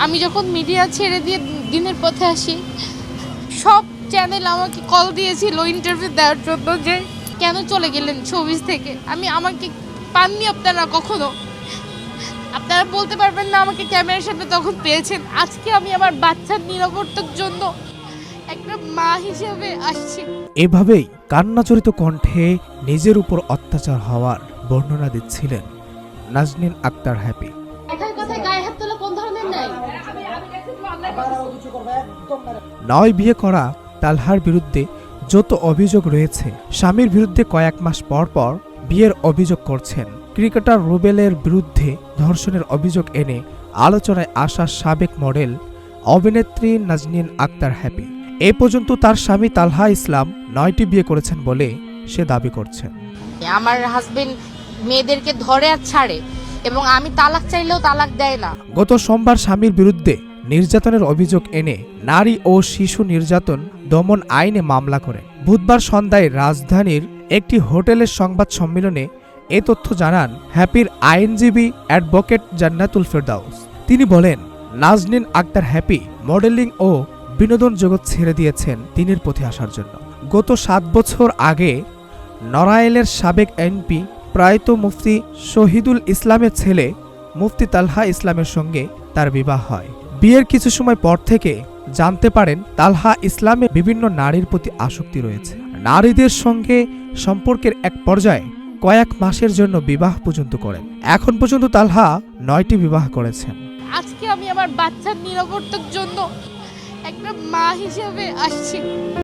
আমি যখন মিডিয়া ছেড়ে দিয়ে দিনের পথে আসি, সব চ্যানেল আমাকে কল দিয়েছিল ইন্টারভিউ দেওয়ার জন্য যে কেন চলে গেলেন শোবিজ থেকে। আমাকে পাননি আপনারা কখনো, আপনারা বলতে পারবেন না আমাকে ক্যামেরার সামনে তখন পেয়েছেন। আজকে আমি আমার বাচ্চার নিরাপত্তার জন্য একটা মা হিসেবে আসছি। এভাবেই কান্নাজড়িত কণ্ঠে নিজের উপর অত্যাচার হওয়ার বর্ণনা দিচ্ছিলেন নাজনীন আক্তার হ্যাপি। নয় বিয়ে করা তালহার বিরুদ্ধে যত অভিযোগ রয়েছে, স্বামীর বিরুদ্ধে কয়েক মাস পর পর বিয়ের অভিযোগ করছেন। ক্রিকেটার রুবেলের বিরুদ্ধে ধর্ষণের অভিযোগ এনে আলোচনায় আসা সাবেক মডেল অভিনেত্রী নাজনীন আক্তার হ্যাপি। এ পর্যন্ত তার স্বামী তালহা ইসলাম 9টি বিয়ে করেছেন বলে সে দাবি করছেন। আমার হাজবেন্ড মেয়েদেরকে ধরে আর ছাড়ে, এবং আমি তালাক চাইলেও তালাক দেয় না। গত সোমবার স্বামীর বিরুদ্ধে নির্যাতনের অভিযোগ এনে নারী ও শিশু নির্যাতন দমন আইনে মামলা করেন। বুধবার সন্ধ্যায় রাজধানীর একটি হোটেলের সংবাদ সম্মেলনে এ তথ্য জানান হ্যাপির আইনজীবী অ্যাডভোকেট জান্নাতুল ফেরদাউস। তিনি বলেন, নাজনীন আক্তার হ্যাপি মডেলিং ও বিনোদন জগৎ ছেড়ে দিয়েছেন দিনের পথে আসার জন্য। গত 7 বছর আগে নড়াইলের সাবেক এমপি প্রয়াত মুফতি শহীদুল ইসলামের ছেলে মুফতি তালহা ইসলামের সঙ্গে তার বিবাহ হয়। বিয়ের কিছু সময় পর থেকে জানতে পারেন তালহা ইসলামের বিভিন্ন নারীর প্রতি আসক্তি রয়েছে। নারীদের সঙ্গে সম্পর্কের এক পর্যায়ে কয়েক মাসের জন্য বিবাহ পর্যন্ত করেন। এখন পর্যন্ত তালহা 9টি বিবাহ করেছেন। আজকে আমি আমার বাচ্চার নিরাপত্তার জন্য একটা মা হিসেবে আসছি।